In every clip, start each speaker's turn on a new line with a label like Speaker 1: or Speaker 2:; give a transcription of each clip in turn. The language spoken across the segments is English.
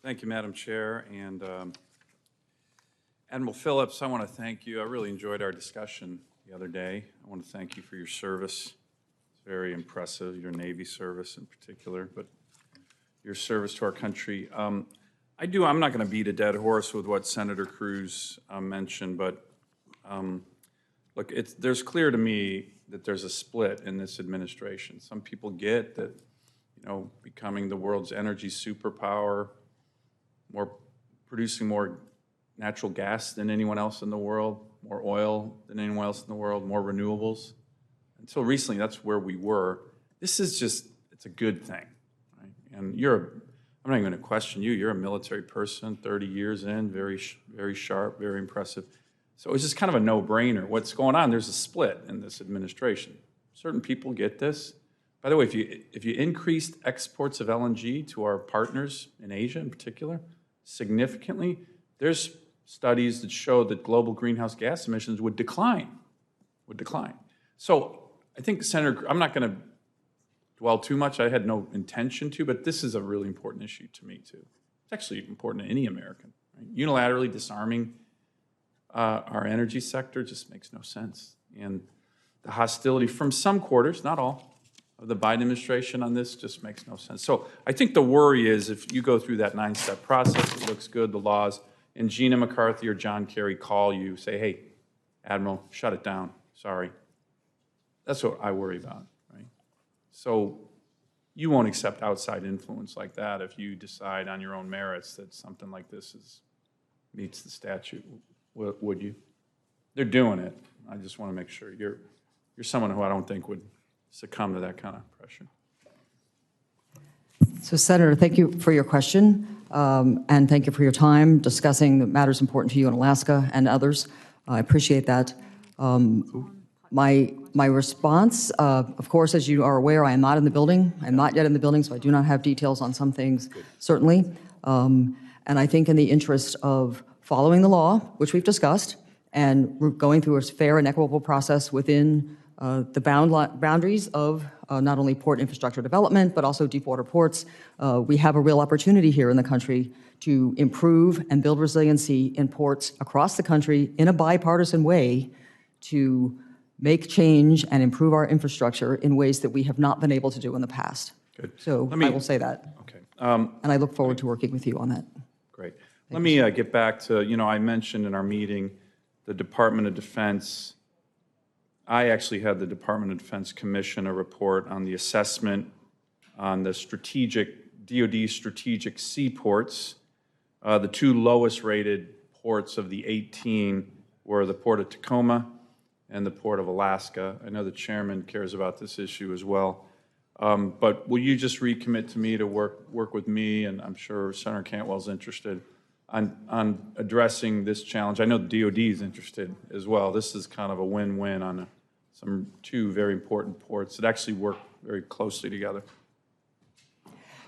Speaker 1: Thank you, Madam Chair. And Admiral Phillips, I want to thank you. I really enjoyed our discussion the other day. I want to thank you for your service. It's very impressive, your Navy service in particular, but your service to our country. I'm not going to beat a dead horse with what Senator Cruz mentioned, but look, there's clear to me that there's a split in this administration. Some people get that, becoming the world's energy superpower, producing more natural gas than anyone else in the world, more oil than anyone else in the world, more renewables. Until recently, that's where we were. This is just, it's a good thing, right? And I'm not even going to question you. You're a military person, 30 years in, very, very sharp, very impressive. So it's just kind of a no-brainer. What's going on, there's a split in this administration. Certain people get this. By the way, if you increased exports of LNG to our partners in Asia in particular, significantly, there's studies that show that global greenhouse gas emissions would decline. So I think, Senator, I'm not going to dwell too much. I had no intention to, but this is a really important issue to me, too. It's actually important to any American. Right? Unilaterally disarming our energy sector just makes no sense. And the hostility from some quarters, not all, of the Biden administration on this just makes no sense. So I think the worry is if you go through that 9-step process, it looks good, the laws, and Gina McCarthy or John Kerry call you, say, hey, Admiral, shut it down, sorry. That's what I worry about, right? So you won't accept outside influence like that if you decide on your own merits that something like this meets the statute, would you? They're doing it. I just want to make sure you're someone who I don't think would succumb to that kind of pressure.
Speaker 2: So, Senator, thank you for your question, and thank you for your time discussing the matters important to you in Alaska and others. I appreciate that. My response, of course, as you are aware, I am not in the building. I'm not yet in the building, so I do not have details on some things, certainly. And I think in the interest of following the law, which we've discussed, and going through a fair and equitable process within the boundaries of not only port infrastructure development, but also deep water ports, we have a real opportunity here in the country to improve and build resiliency in ports across the country in a bipartisan way to make change and improve our infrastructure in ways that we have not been able to do in the past.
Speaker 1: Good.
Speaker 2: So I will say that.
Speaker 1: Okay.
Speaker 2: And I look forward to working with you on that.
Speaker 1: Great. Let me get back to, I mentioned in our meeting the Department of Defense. I actually had the Department of Defense commission a report on the assessment on the DoD strategic seaports. The two lowest rated ports of the 18 were the Port of Tacoma and the Port of Alaska. I know the chairman cares about this issue as well. But will you just recommit to me to work with me, and I'm sure Senator Cantwell's interested, on addressing this challenge? I know the DoD is interested as well. This is kind of a win-win on some two very important ports that actually work very closely together.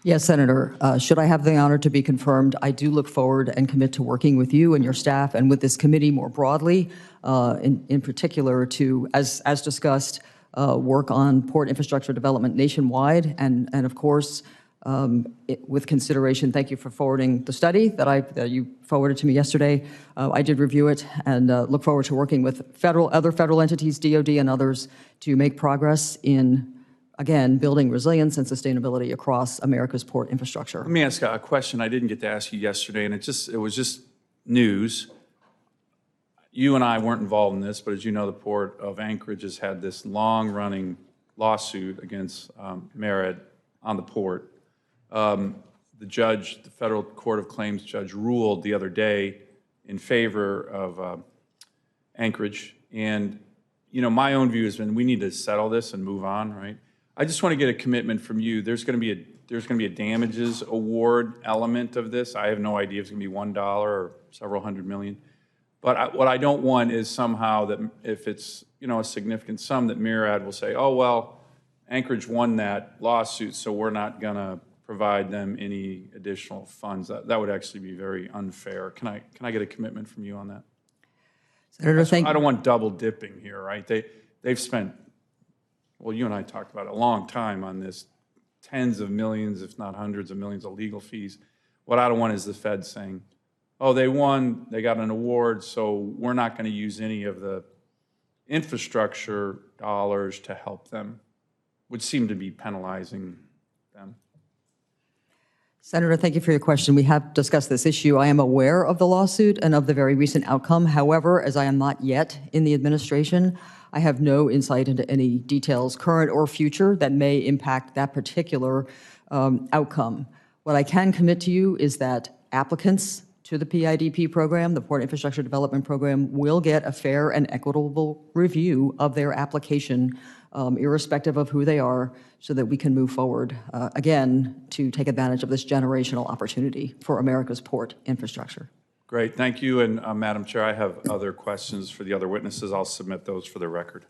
Speaker 2: Yes, Senator. Should I have the honor to be confirmed, I do look forward and commit to working with you and your staff and with this committee more broadly, in particular to, as discussed, work on port infrastructure development nationwide, and of course, with consideration, thank you for forwarding the study that you forwarded to me yesterday. I did review it and look forward to working with other federal entities, DoD and others, to make progress in, again, building resilience and sustainability across America's port infrastructure.
Speaker 1: Let me ask a question I didn't get to ask you yesterday, and it was just news. You and I weren't involved in this, but as you know, the Port of Anchorage has had this long-running lawsuit against Merit on the port. The judge, the Federal Court of Claims judge, ruled the other day in favor of Anchorage. And, my own view has been we need to settle this and move on, right? I just want to get a commitment from you. There's going to be a damages award element of this. I have no idea if it's going to be $1 or several hundred million. But what I don't want is somehow that if it's, a significant sum, that MARAD will say, oh, well, Anchorage won that lawsuit, so we're not going to provide them any additional funds. That would actually be very unfair. Can I get a commitment from you on that?
Speaker 2: Senator,
Speaker 1: I don't want double dipping here, right? They've spent, well, you and I talked about it a long time on this, tens of millions, if not hundreds of millions of legal fees. What I don't want is the Fed saying, oh, they won, they got an award, so we're not going to use any of the infrastructure dollars to help them. Would seem to be penalizing them.
Speaker 2: Senator, thank you for your question. We have discussed this issue. I am aware of the lawsuit and of the very recent outcome. However, as I am not yet in the administration, I have no insight into any details, current or future, that may impact that particular outcome. What I can commit to you is that applicants to the PIDP program, the Port Infrastructure Development Program, will get a fair and equitable review of their application, irrespective of who they are, so that we can move forward, again, to take advantage of this generational opportunity for America's port infrastructure.
Speaker 1: Great, thank you. And Madam Chair, I have other questions for the other witnesses. I'll submit those for the record.